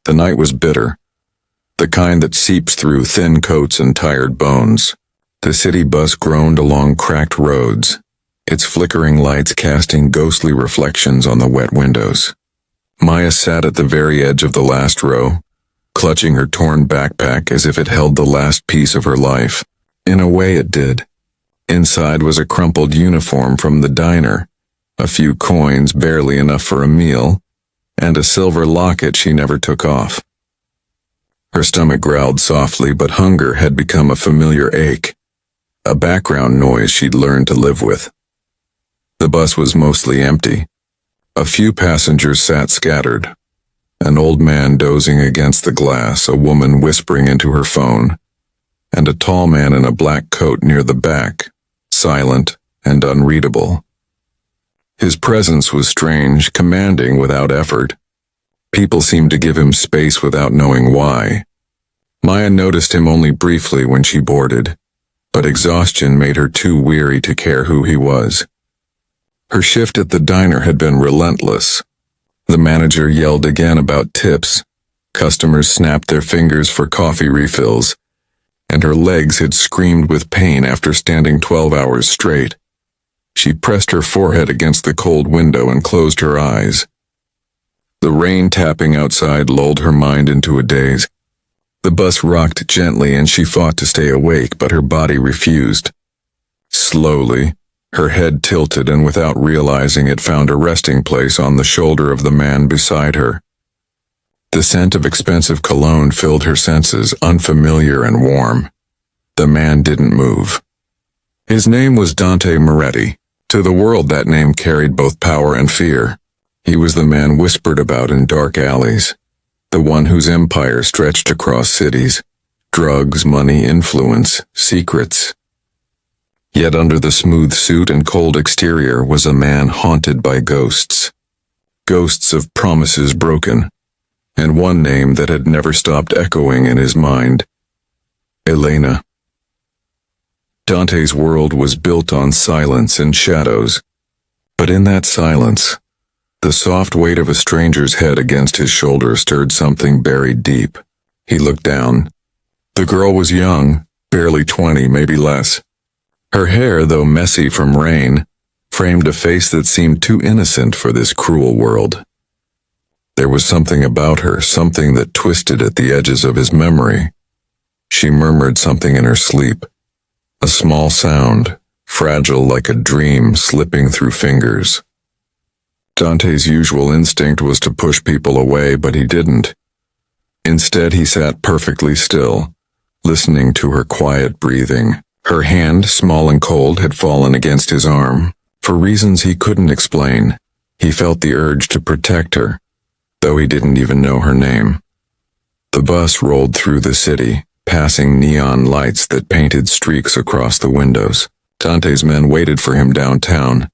The night was bitter, the kind that seeps through thin coats and tired bones. The city bus groaned along cracked roads, its flickering lights casting ghostly reflections on the wet windows. Maya sat at the very edge of the last row, clutching her torn backpack as if it held the last piece of her life. In a way it did. Inside was a crumpled uniform from the diner, a few coins barely enough for a meal, and a silver locket she never took off. Her stomach growled softly, but hunger had become a familiar ache, a background noise she'd learned to live with. The bus was mostly empty. A few passengers sat scattered. An old man dozing against the glass, a woman whispering into her phone, and a tall man in a black coat near the back, silent and unreadable. His presence was strange, commanding without effort. People seemed to give him space without knowing why. Maya noticed him only briefly when she boarded, but exhaustion made her too weary to care who he was. Her shift at the diner had been relentless. The manager yelled again about tips, customers snapped their fingers for coffee refills, and her legs had screamed with pain after standing 12 hours straight. She pressed her forehead against the cold window and closed her eyes. The rain tapping outside lulled her mind into a daze. The bus rocked gently and she fought to stay awake, but her body refused. Slowly, her head tilted and without realizing it found a resting place on the shoulder of the man beside her. The scent of expensive cologne filled her senses, unfamiliar and warm. The man didn't move. His name was Dante Moretti. To the world that name carried both power and fear. He was the man whispered about in dark alleys, the one whose empire stretched across cities, drugs, money, influence, secrets. Yet under the smooth suit and cold exterior was a man haunted by ghosts. Ghosts of promises broken, and one name that had never stopped echoing in his mind. Elena. Dante's world was built on silence and shadows, but in that silence, the soft weight of a stranger's head against his shoulder stirred something buried deep. He looked down. The girl was young, barely 20, maybe less. Her hair, though messy from rain, framed a face that seemed too innocent for this cruel world. There was something about her, something that twisted at the edges of his memory. She murmured something in her sleep. A small sound, fragile like a dream slipping through fingers. Dante's usual instinct was to push people away, but he didn't. Instead, he sat perfectly still, listening to her quiet breathing. Her hand, small and cold, had fallen against his arm. For reasons he couldn't explain, he felt the urge to protect her, though he didn't even know her name. The bus rolled through the city, passing neon lights that painted streaks across the windows. Dante's men waited for him downtown,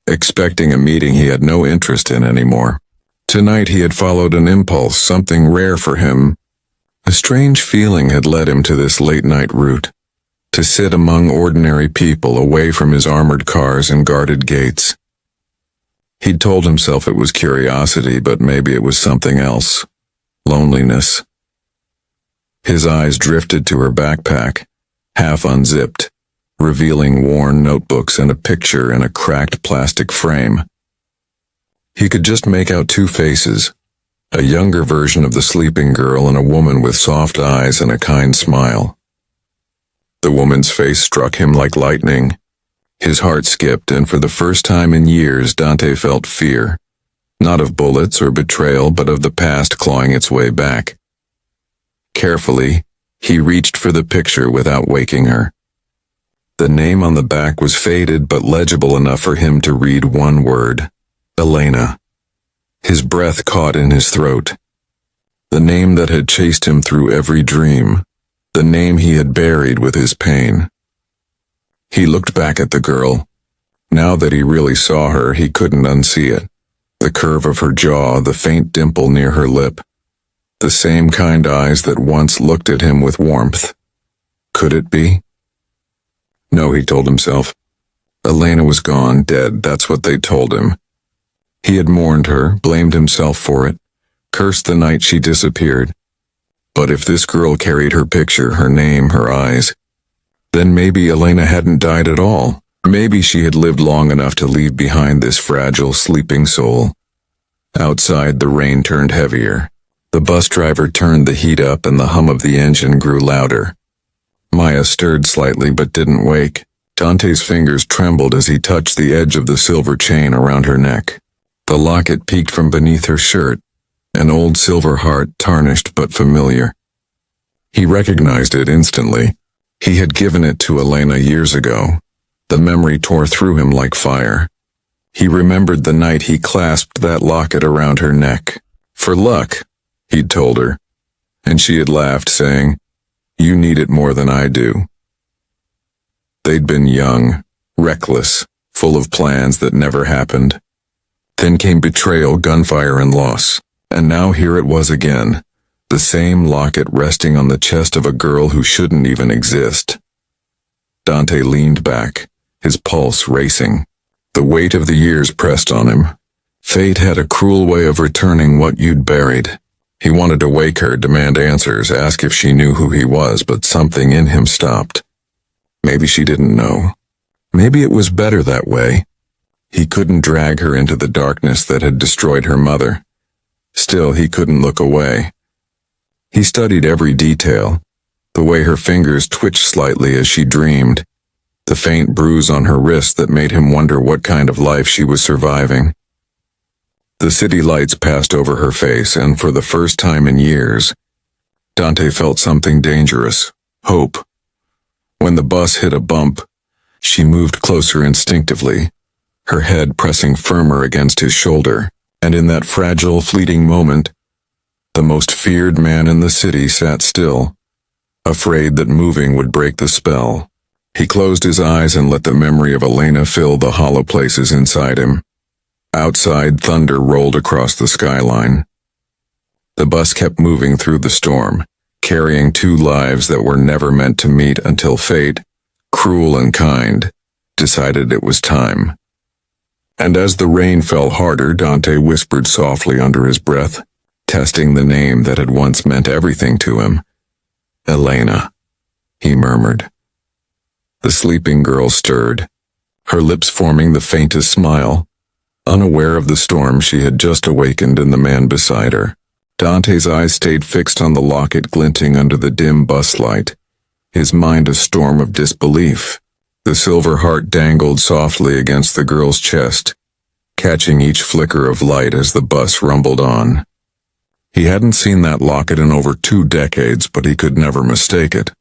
expecting a meeting he had no interest in anymore. Tonight he had followed an impulse, something rare for him. A strange feeling had led him to this late-night route, to sit among ordinary people away from his armored cars and guarded gates. He'd told himself it was curiosity, but maybe it was something else. Loneliness. His eyes drifted to her backpack, half unzipped, revealing worn notebooks and a picture in a cracked plastic frame. He could just make out two faces, a younger version of the sleeping girl and a woman with soft eyes and a kind smile. The woman's face struck him like lightning. His heart skipped, and for the first time in years Dante felt fear, not of bullets or betrayal, but of the past clawing its way back. Carefully, he reached for the picture without waking her. The name on the back was faded but legible enough for him to read one word: Elena. His breath caught in his throat. The name that had chased him through every dream, the name he had buried with his pain. He looked back at the girl. Now that he really saw her, he couldn't unsee it. The curve of her jaw, the faint dimple near her lip. The same kind eyes that once looked at him with warmth. Could it be? No, he told himself. Elena was gone, dead, that's what they told him. He had mourned her, blamed himself for it, Cursed the night she disappeared. But if this girl carried her picture, her name, her eyes, then maybe Elena hadn't died at all. Maybe she had lived long enough to leave behind this fragile, sleeping soul. Outside, the rain turned heavier. The bus driver turned the heat up and the hum of the engine grew louder. Maya stirred slightly but didn't wake. Dante's fingers trembled as he touched the edge of the silver chain around her neck. The locket peeked from beneath her shirt, an old silver heart, tarnished but familiar. He recognized it instantly. He had given it to Elena years ago. The memory tore through him like fire. He remembered the night he clasped that locket around her neck. For luck, he'd told her, and she had laughed, saying, "You need it more than I do." They'd been young, reckless, full of plans that never happened. Then came betrayal, gunfire, and loss. And now here it was again, the same locket resting on the chest of a girl who shouldn't even exist. Dante leaned back, his pulse racing. The weight of the years pressed on him. Fate had a cruel way of returning what you'd buried. He wanted to wake her, demand answers, ask if she knew who he was, but something in him stopped. Maybe she didn't know. Maybe it was better that way. He couldn't drag her into the darkness that had destroyed her mother. Still, he couldn't look away. He studied every detail, the way her fingers twitched slightly as she dreamed, the faint bruise on her wrist that made him wonder what kind of life she was surviving. The city lights passed over her face, and for the first time in years, Dante felt something dangerous, hope. When the bus hit a bump, she moved closer instinctively, her head pressing firmer against his shoulder, and in that fragile, fleeting moment, the most feared man in the city sat still, afraid that moving would break the spell. He closed his eyes and let the memory of Elena fill the hollow places inside him. Outside, thunder rolled across the skyline. The bus kept moving through the storm, carrying two lives that were never meant to meet until fate, cruel and kind, decided it was time. And as the rain fell harder, Dante whispered softly under his breath, testing the name that had once meant everything to him. "Elena," he murmured. The sleeping girl stirred, her lips forming the faintest smile, unaware of the storm she had just awakened in the man beside her. Dante's eyes stayed fixed on the locket glinting under the dim bus light, his mind a storm of disbelief. The silver heart dangled softly against the girl's chest, catching each flicker of light as the bus rumbled on. He hadn't seen that locket in over 2 decades, but he could never mistake it.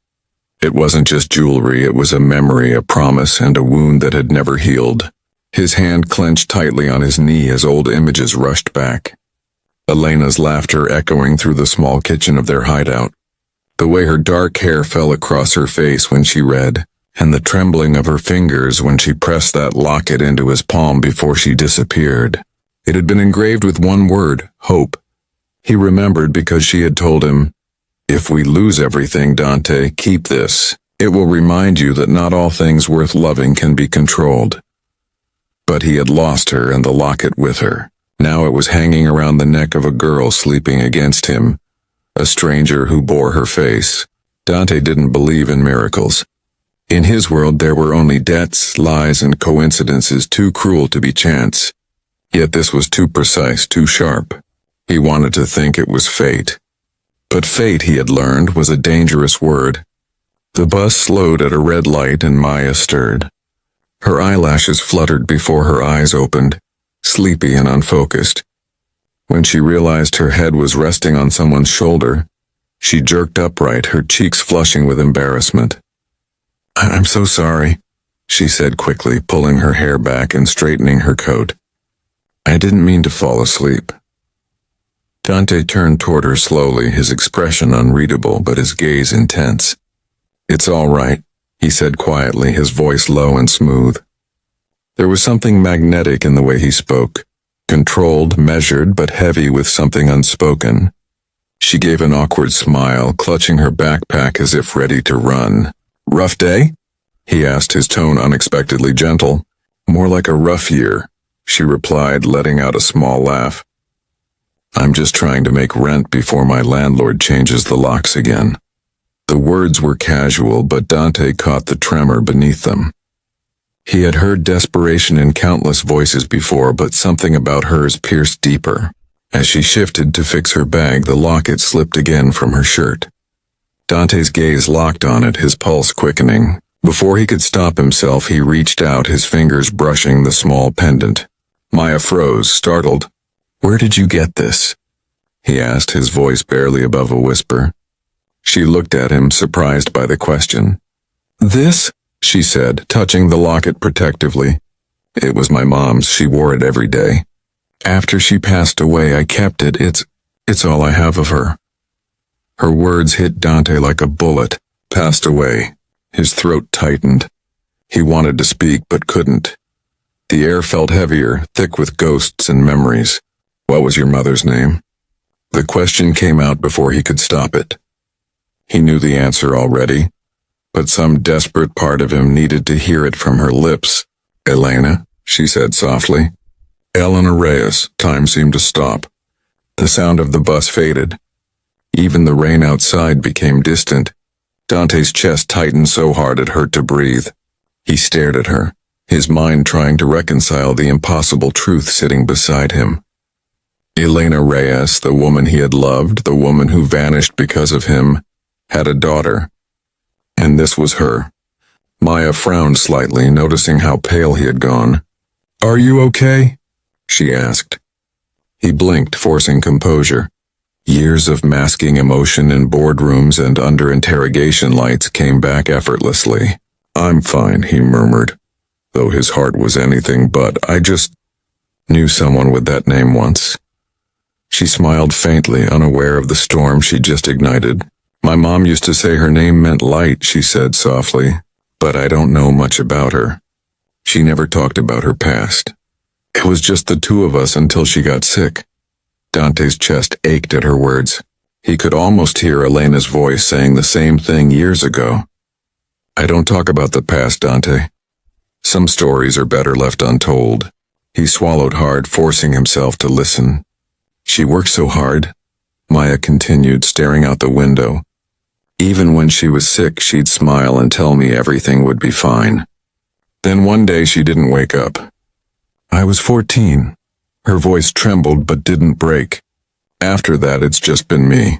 It wasn't just jewelry, it was a memory, a promise, and a wound that had never healed. His hand clenched tightly on his knee as old images rushed back. Elena's laughter echoing through the small kitchen of their hideout. The way her dark hair fell across her face when she read, and the trembling of her fingers when she pressed that locket into his palm before she disappeared. It had been engraved with one word, hope. He remembered because she had told him, "If we lose everything, Dante, keep this. It will remind you that not all things worth loving can be controlled." But he had lost her and the locket with her. Now it was hanging around the neck of a girl sleeping against him, a stranger who bore her face. Dante didn't believe in miracles. In his world there were only debts, lies, and coincidences too cruel to be chance. Yet this was too precise, too sharp. He wanted to think it was fate. But fate, he had learned, was a dangerous word. The bus slowed at a red light and Maya stirred. Her eyelashes fluttered before her eyes opened, sleepy and unfocused. When she realized her head was resting on someone's shoulder, she jerked upright, her cheeks flushing with embarrassment. "I'm so sorry," she said quickly, pulling her hair back and straightening her coat. "I didn't mean to fall asleep." Dante turned toward her slowly, his expression unreadable but his gaze intense. "It's all right," he said quietly, his voice low and smooth. There was something magnetic in the way he spoke, controlled, measured, but heavy with something unspoken. She gave an awkward smile, clutching her backpack as if ready to run. "Rough day?" he asked, his tone unexpectedly gentle. "More like a rough year," she replied, letting out a small laugh. I'm just trying to make rent before my landlord changes the locks again." The words were casual, but Dante caught the tremor beneath them. He had heard desperation in countless voices before, but something about hers pierced deeper. As she shifted to fix her bag, the locket slipped again from her shirt. Dante's gaze locked on it, his pulse quickening. Before he could stop himself, he reached out, his fingers brushing the small pendant. Maya froze, startled. "Where did you get this?" he asked, his voice barely above a whisper. She looked at him, surprised by the question. "This?" she said, touching the locket protectively. "It was my mom's. She wore it every day. After she passed away, I kept it. It's all I have of her." Her words hit Dante like a bullet. Passed away. His throat tightened. He wanted to speak, but couldn't. The air felt heavier, thick with ghosts and memories. "What was your mother's name?" The question came out before he could stop it. He knew the answer already, but some desperate part of him needed to hear it from her lips. "Elena," she said softly. "Elena Reyes." Time seemed to stop. The sound of the bus faded. Even the rain outside became distant. Dante's chest tightened so hard it hurt to breathe. He stared at her, his mind trying to reconcile the impossible truth sitting beside him. Elena Reyes, the woman he had loved, the woman who vanished because of him, had a daughter. And this was her. Maya frowned slightly, noticing how pale he had gone. "Are you okay?" she asked. He blinked, forcing composure. Years of masking emotion in boardrooms and under interrogation lights came back effortlessly. "I'm fine," he murmured, though his heart was anything but. "I just knew someone with that name once." She smiled faintly, unaware of the storm she just ignited. "My mom used to say her name meant light," she said softly, "but I don't know much about her. She never talked about her past. It was just the two of us until she got sick." Dante's chest ached at her words. He could almost hear Elena's voice saying the same thing years ago. "I don't talk about the past, Dante. Some stories are better left untold." He swallowed hard, forcing himself to listen. "She worked so hard," Maya continued, staring out the window. "Even when she was sick, she'd smile and tell me everything would be fine. Then one day she didn't wake up. I was 14. Her voice trembled but didn't break. After that, it's just been me."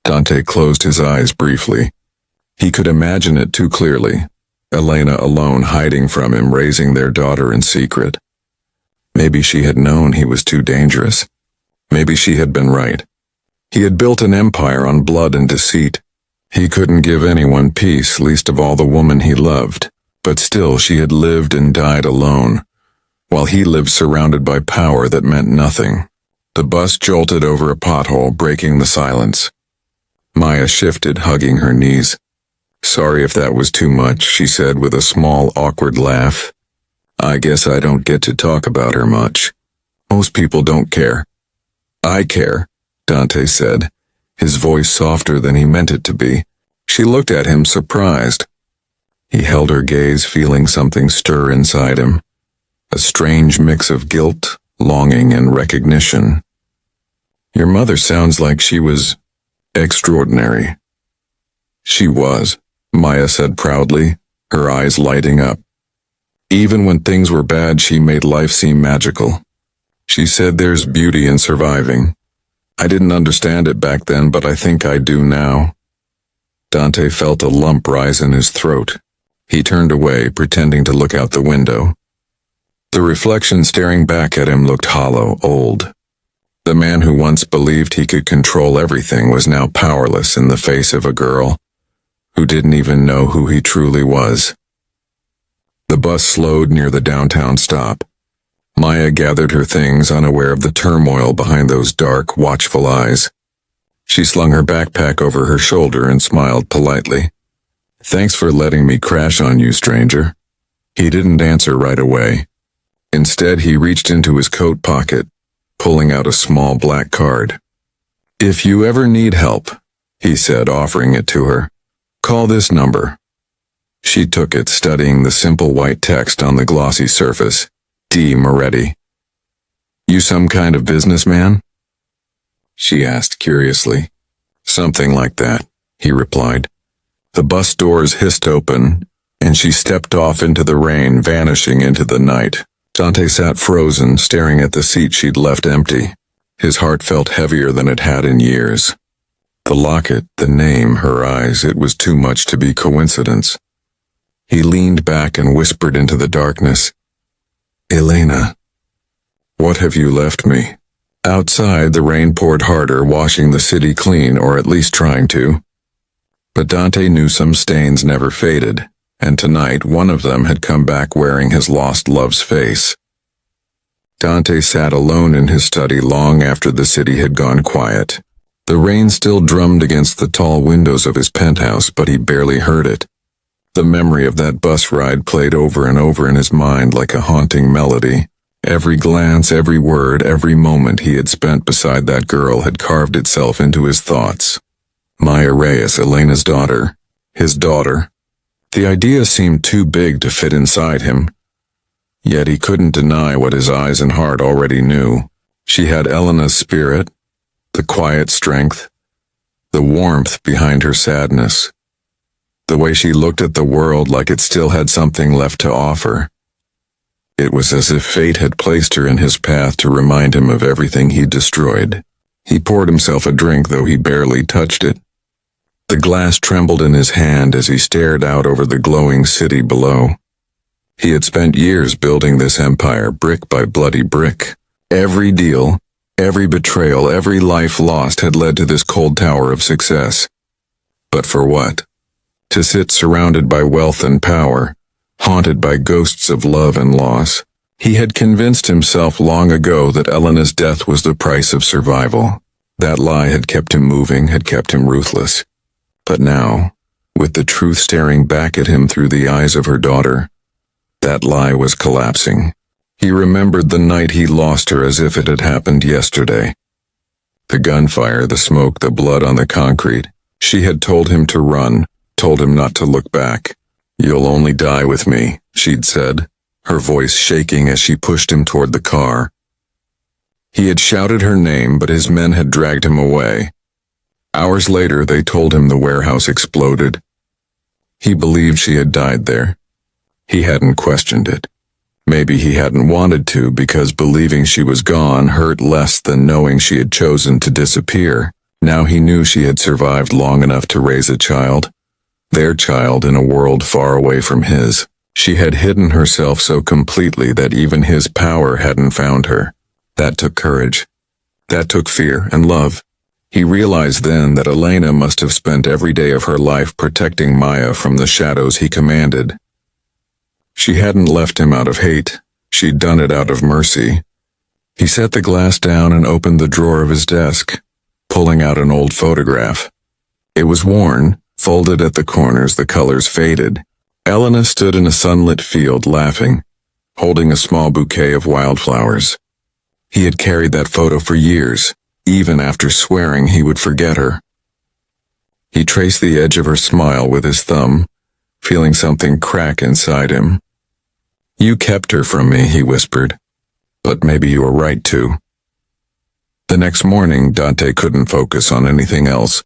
Dante closed his eyes briefly. He could imagine it too clearly. Elena alone, hiding from him, raising their daughter in secret. Maybe she had known he was too dangerous. Maybe she had been right. He had built an empire on blood and deceit. He couldn't give anyone peace, least of all the woman he loved. But still, she had lived and died alone, while he lived surrounded by power that meant nothing. The bus jolted over a pothole, breaking the silence. Maya shifted, hugging her knees. "Sorry if that was too much," she said with a small, awkward laugh. "I guess I don't get to talk about her much. Most people don't care." "I care," Dante said, his voice softer than he meant it to be. She looked at him, surprised. He held her gaze, feeling something stir inside him. A strange mix of guilt, longing, and recognition. "Your mother sounds like she was extraordinary." "She was," Maya said proudly, her eyes lighting up. "Even when things were bad, she made life seem magical. She said there's beauty in surviving. I didn't understand it back then, but I think I do now." Dante felt a lump rise in his throat. He turned away, pretending to look out the window. The reflection staring back at him looked hollow, old. The man who once believed he could control everything was now powerless in the face of a girl who didn't even know who he truly was. The bus slowed near the downtown stop. Maya gathered her things, unaware of the turmoil behind those dark, watchful eyes. She slung her backpack over her shoulder and smiled politely. "Thanks for letting me crash on you, stranger." He didn't answer right away. Instead, he reached into his coat pocket, pulling out a small black card. "If you ever need help," he said, offering it to her, "call this number." She took it, studying the simple white text on the glossy surface. D. Moretti. "You some kind of businessman?" she asked curiously. Something like that, he replied. The bus doors hissed open, and she stepped off into the rain, vanishing into the night. Dante sat frozen, staring at the seat she'd left empty. His heart felt heavier than it had in years. The locket, the name, her eyes, it was too much to be coincidence. He leaned back and whispered into the darkness, "Elena, what have you left me?" Outside, the rain poured harder, washing the city clean, or at least trying to. But Dante knew some stains never faded, and tonight one of them had come back wearing his lost love's face. Dante sat alone in his study long after the city had gone quiet. The rain still drummed against the tall windows of his penthouse, but he barely heard it. The memory of that bus ride played over and over in his mind like a haunting melody. Every glance, every word, every moment he had spent beside that girl had carved itself into his thoughts. Maya Reyes, Elena's daughter. His daughter. The idea seemed too big to fit inside him. Yet he couldn't deny what his eyes and heart already knew. She had Elena's spirit, the quiet strength, the warmth behind her sadness, the way she looked at the world like it still had something left to offer. It was as if fate had placed her in his path to remind him of everything he'd destroyed. He poured himself a drink, though he barely touched it. The glass trembled in his hand as he stared out over the glowing city below. He had spent years building this empire, brick by bloody brick. Every deal, every betrayal, every life lost had led to this cold tower of success. But for what? To sit surrounded by wealth and power, haunted by ghosts of love and loss. He had convinced himself long ago that Elena's death was the price of survival. That lie had kept him moving, had kept him ruthless. But now, with the truth staring back at him through the eyes of her daughter, that lie was collapsing. He remembered the night he lost her as if it had happened yesterday. The gunfire, the smoke, the blood on the concrete. She had told him to run, told him not to look back. "You'll only die with me," she'd said, her voice shaking as she pushed him toward the car. He had shouted her name, but his men had dragged him away. Hours later, they told him the warehouse exploded. He believed she had died there. He hadn't questioned it. Maybe he hadn't wanted to, because believing she was gone hurt less than knowing she had chosen to disappear. Now he knew she had survived long enough to raise a child. Their child in a world far away from his. She had hidden herself so completely that even his power hadn't found her. That took courage. That took fear and love. He realized then that Elena must have spent every day of her life protecting Maya from the shadows he commanded. She hadn't left him out of hate. She'd done it out of mercy. He set the glass down and opened the drawer of his desk, pulling out an old photograph. It was worn, folded at the corners, the colors faded. Elena stood in a sunlit field laughing, holding a small bouquet of wildflowers. He had carried that photo for years, even after swearing he would forget her. He traced the edge of her smile with his thumb, feeling something crack inside him. "You kept her from me," he whispered, "but maybe you were right to." The next morning, Dante couldn't focus on anything else.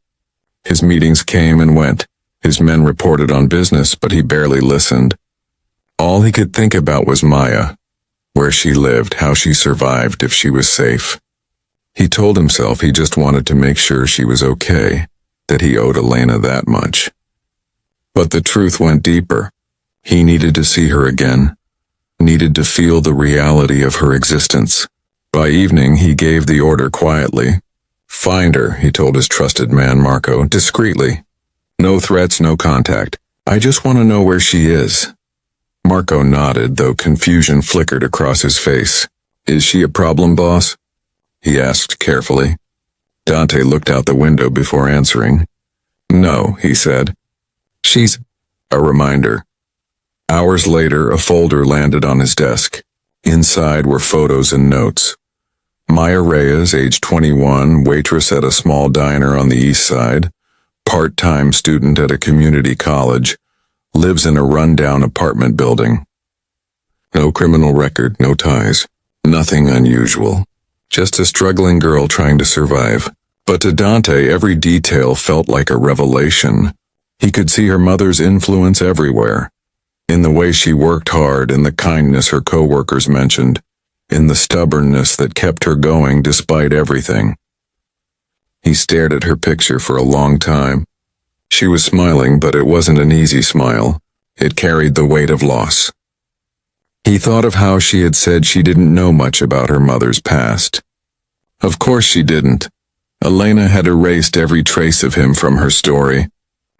His meetings came and went. His men reported on business, but he barely listened. All he could think about was Maya, where she lived, how she survived, if she was safe. He told himself he just wanted to make sure she was okay, that he owed Elena that much. But the truth went deeper. He needed to see her again, needed to feel the reality of her existence. By evening, he gave the order quietly. "Find her," he told his trusted man Marco, discreetly. "No threats, no contact. I just want to know where she is." Marco nodded, though confusion flickered across his face. "Is she a problem, boss?" he asked carefully. Dante looked out the window before answering. "No," he said. "She's a reminder." Hours later, a folder landed on his desk. Inside were photos and notes. Maya Reyes, age 21, waitress at a small diner on the east side, part-time student at a community college, lives in a run-down apartment building. No criminal record, no ties, nothing unusual. Just a struggling girl trying to survive. But to Dante, every detail felt like a revelation. He could see her mother's influence everywhere. In the way she worked hard, in the kindness her co-workers mentioned, in the stubbornness that kept her going despite everything. He stared at her picture for a long time. She was smiling, but it wasn't an easy smile. It carried the weight of loss. He thought of how she had said she didn't know much about her mother's past. Of course she didn't. Elena had erased every trace of him from her story.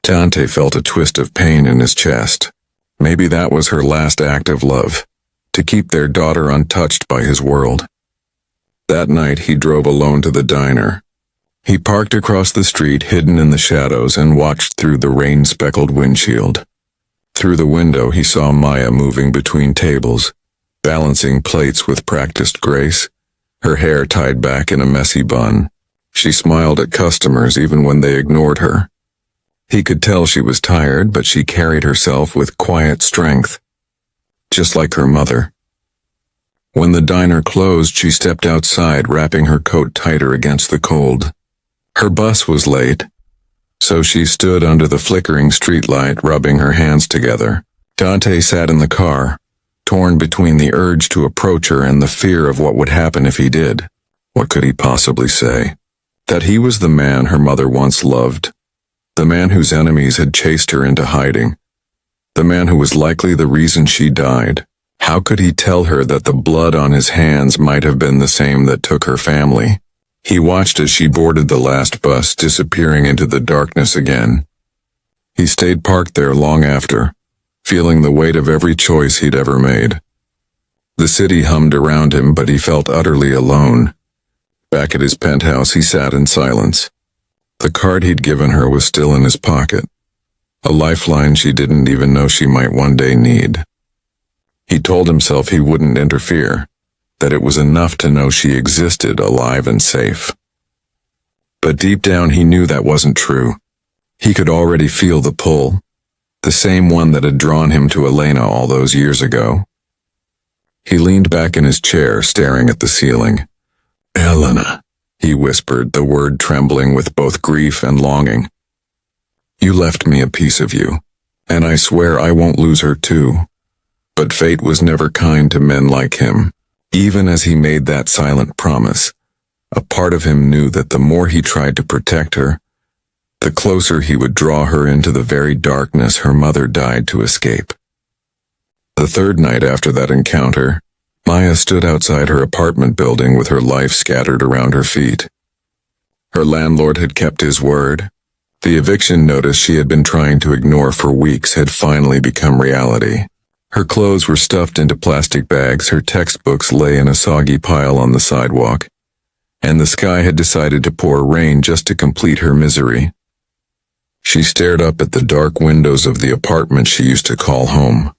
Dante felt a twist of pain in his chest. Maybe that was her last act of love, to keep their daughter untouched by his world. That night he drove alone to the diner. He parked across the street, hidden in the shadows, and watched through the rain-speckled windshield. Through the window he saw Maya moving between tables, balancing plates with practiced grace, her hair tied back in a messy bun. She smiled at customers even when they ignored her. He could tell she was tired, but she carried herself with quiet strength, just like her mother. When the diner closed, she stepped outside, wrapping her coat tighter against the cold. Her bus was late, so she stood under the flickering streetlight, rubbing her hands together. Dante sat in the car, torn between the urge to approach her and the fear of what would happen if he did. What could he possibly say? That he was the man her mother once loved, the man whose enemies had chased her into hiding, the man who was likely the reason she died. How could he tell her that the blood on his hands might have been the same that took her family? He watched as she boarded the last bus, disappearing into the darkness again. He stayed parked there long after, feeling the weight of every choice he'd ever made. The city hummed around him, but he felt utterly alone. Back at his penthouse, he sat in silence. The card he'd given her was still in his pocket, a lifeline she didn't even know she might one day need. He told himself he wouldn't interfere, that it was enough to know she existed, alive and safe. But deep down he knew that wasn't true. He could already feel the pull, the same one that had drawn him to Elena all those years ago. He leaned back in his chair, staring at the ceiling. "Elena," he whispered, the word trembling with both grief and longing. "You left me a piece of you, and I swear I won't lose her too." But fate was never kind to men like him. Even as he made that silent promise, a part of him knew that the more he tried to protect her, the closer he would draw her into the very darkness her mother died to escape. The third night after that encounter, Maya stood outside her apartment building with her life scattered around her feet. Her landlord had kept his word. The eviction notice she had been trying to ignore for weeks had finally become reality. Her clothes were stuffed into plastic bags, her textbooks lay in a soggy pile on the sidewalk, and the sky had decided to pour rain just to complete her misery. She stared up at the dark windows of the apartment she used to call home,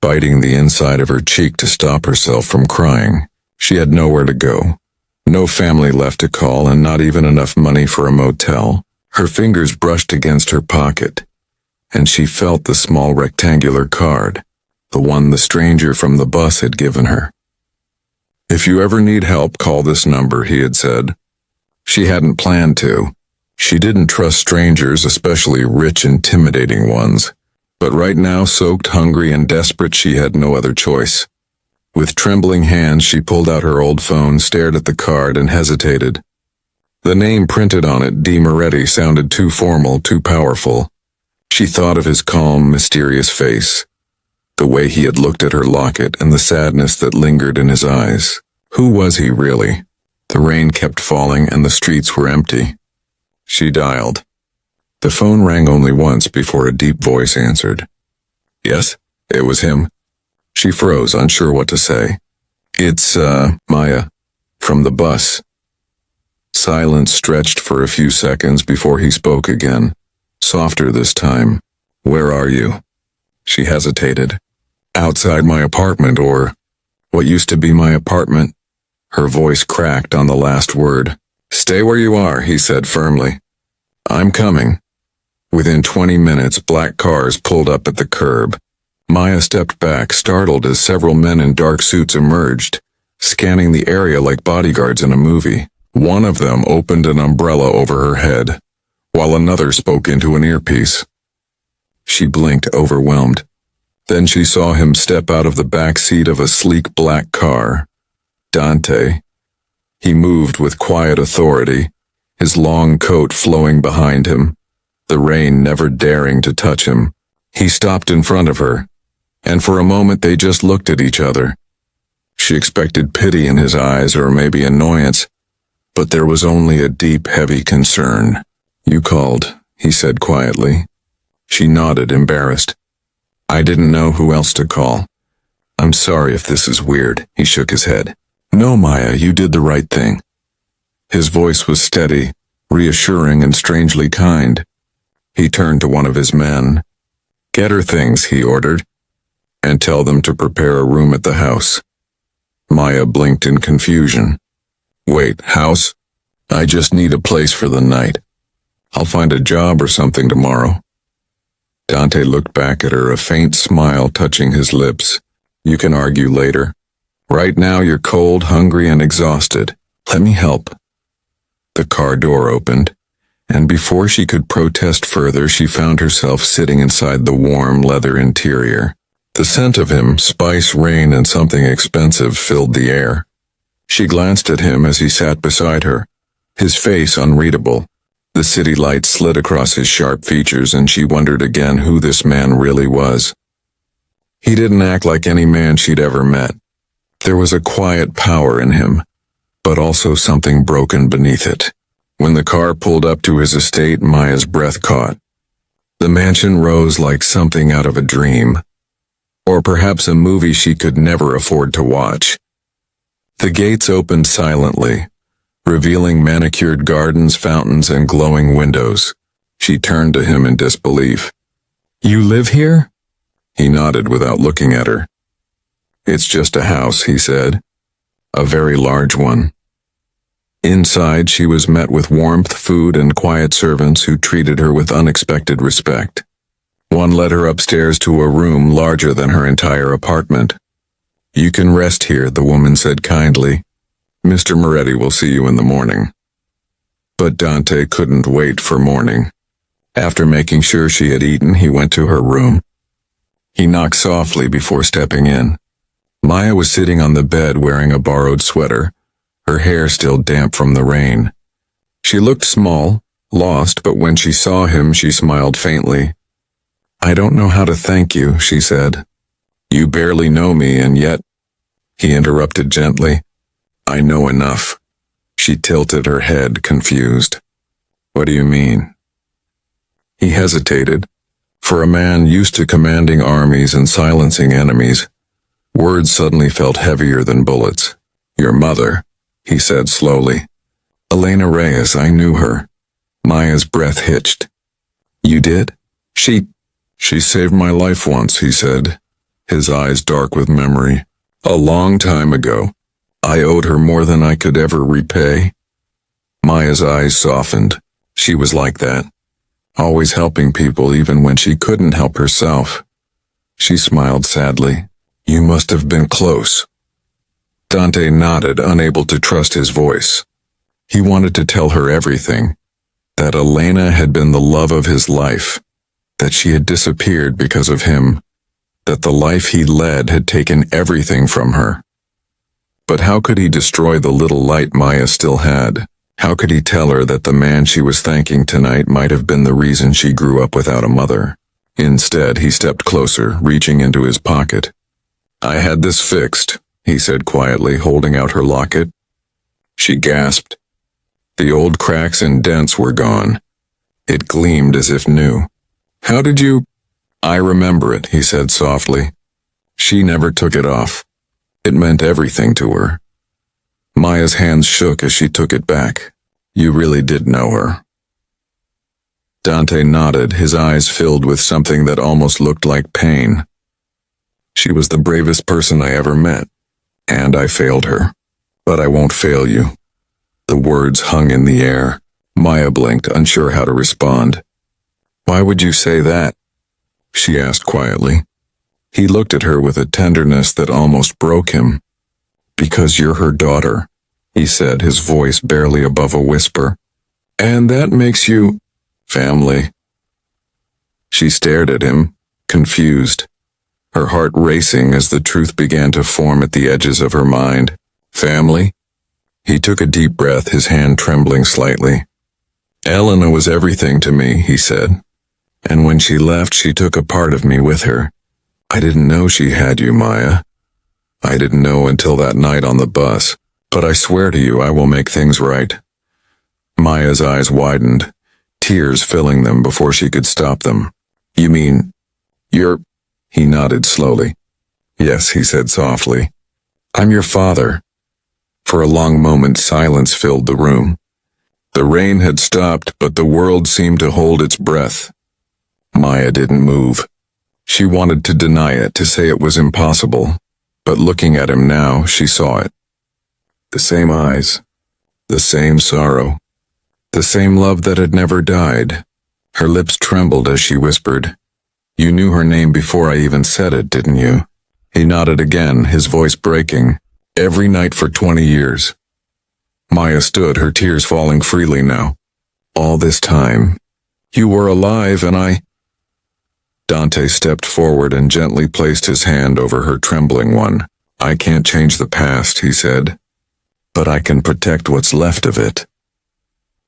biting the inside of her cheek to stop herself from crying. She had nowhere to go, no family left to call, and not even enough money for a motel. Her fingers brushed against her pocket, and she felt the small rectangular card, the one the stranger from the bus had given her. "If you ever need help, call this number," he had said. She hadn't planned to. She didn't trust strangers, especially rich, intimidating ones. But right now, soaked, hungry, and desperate, she had no other choice. With trembling hands, she pulled out her old phone, stared at the card, and hesitated. The name printed on it, D. Moretti, sounded too formal, too powerful. She thought of his calm, mysterious face, the way he had looked at her locket, and the sadness that lingered in his eyes. Who was he, really? The rain kept falling, and the streets were empty. She dialed. The phone rang only once before a deep voice answered. "Yes, it was him." She froze, unsure what to say. "It's, Maya, from the bus." Silence stretched for a few seconds before he spoke again, softer this time. "Where are you?" She hesitated. "Outside my apartment, or what used to be my apartment." Her voice cracked on the last word. "Stay where you are," he said firmly. "I'm coming." Within 20 minutes, black cars pulled up at the curb. Maya stepped back, startled, as several men in dark suits emerged, scanning the area like bodyguards in a movie. One of them opened an umbrella over her head, while another spoke into an earpiece. She blinked, overwhelmed. Then she saw him step out of the back seat of a sleek black car. Dante. He moved with quiet authority, his long coat flowing behind him, the rain never daring to touch him. He stopped in front of her, and for a moment they just looked at each other. She expected pity in his eyes, or maybe annoyance, but there was only a deep, heavy concern. "You called," he said quietly. She nodded, embarrassed. "I didn't know who else to call. I'm sorry if this is weird." He shook his head. "No, Maya, you did the right thing." His voice was steady, reassuring, and strangely kind. He turned to one of his men. "Get her things," he ordered, "and tell them to prepare a room at the house." Maya blinked in confusion. "Wait, house? I just need a place for the night. I'll find a job or something tomorrow." Dante looked back at her, a faint smile touching his lips. "You can argue later. Right now you're cold, hungry, and exhausted. Let me help." The car door opened, and before she could protest further, she found herself sitting inside the warm leather interior. The scent of him, spice, rain, and something expensive filled the air. She glanced at him as he sat beside her, his face unreadable. The city light slid across his sharp features, and she wondered again who this man really was. He didn't act like any man she'd ever met. There was a quiet power in him, but also something broken beneath it. When the car pulled up to his estate, Maya's breath caught. The mansion rose like something out of a dream, or perhaps a movie she could never afford to watch. The gates opened silently, revealing manicured gardens, fountains, and glowing windows. She turned to him in disbelief. "You live here?" He nodded without looking at her. "It's just a house," he said. "A very large one." Inside, she was met with warmth, food, and quiet servants who treated her with unexpected respect. One led her upstairs to a room larger than her entire apartment. "You can rest here," the woman said kindly. "Mr. Moretti will see you in the morning." But Dante couldn't wait for morning. After making sure she had eaten, he went to her room. He knocked softly before stepping in. Maya was sitting on the bed wearing a borrowed sweater, her hair still damp from the rain. She looked small, lost, but when she saw him, she smiled faintly. "I don't know how to thank you," she said. "You barely know me, and yet—" He interrupted gently. "I know enough." She tilted her head, confused. "What do you mean?" He hesitated. For a man used to commanding armies and silencing enemies, words suddenly felt heavier than bullets. "Your mother," he said slowly. "Elena Reyes, I knew her." Maya's breath hitched. "You did?" She saved my life once," he said, his eyes dark with memory. "A long time ago. I owed her more than I could ever repay." Maya's eyes softened. She was like that, always helping people even when she couldn't help herself. She smiled sadly. "You must have been close." Dante nodded, unable to trust his voice. He wanted to tell her everything, that Elena had been the love of his life, that she had disappeared because of him, that the life he led had taken everything from her. But how could he destroy the little light Maya still had? How could he tell her that the man she was thanking tonight might have been the reason she grew up without a mother? Instead, he stepped closer, reaching into his pocket. "I had this fixed," he said quietly, holding out her locket. She gasped. The old cracks and dents were gone. It gleamed as if new. "How did you—" "I remember it," he said softly. She never took it off. It meant everything to her. Maya's hands shook as she took it back. "You really did know her." Dante nodded, his eyes filled with something that almost looked like pain. "She was the bravest person I ever met, and I failed her. But I won't fail you." The words hung in the air. Maya blinked, unsure how to respond. "Why would you say that?" she asked quietly. He looked at her with a tenderness that almost broke him. "Because you're her daughter. he said, his voice barely above a whisper. And that makes you family. She stared at him, confused, her heart racing as the truth began to form at the edges of her mind. Family? He took a deep breath, his hand trembling slightly. Elena was everything to me, he said. And when she left, she took a part of me with her. I didn't know she had you, Maya. I didn't know until that night on the bus, but I swear to you I will make things right. Maya's eyes widened, tears filling them before she could stop them. You mean, you're... He nodded slowly. Yes, he said softly. I'm your father. For a long moment, silence filled the room. The rain had stopped, but the world seemed to hold its breath. Maya didn't move. She wanted to deny it, to say it was impossible, but looking at him now, she saw it. The same eyes, the same sorrow, the same love that had never died. Her lips trembled as she whispered, You knew her name before I even said it, didn't you? He nodded again, his voice breaking. Every night for 20 years. Maya stood, her tears falling freely now. All this time, you were alive and I... Dante stepped forward and gently placed his hand over her trembling one. I can't change the past, he said, but I can protect what's left of it.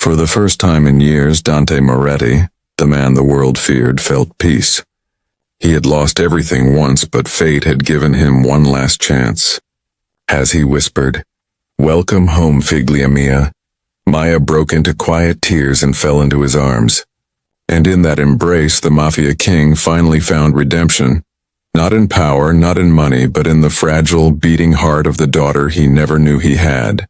For the first time in years, Dante Moretti, the man the world feared, felt peace. He had lost everything once, but fate had given him one last chance. As he whispered, Welcome home, figlia mia, Maya broke into quiet tears and fell into his arms. And in that embrace, the Mafia king finally found redemption. Not in power, not in money, but in the fragile, beating heart of the daughter he never knew he had.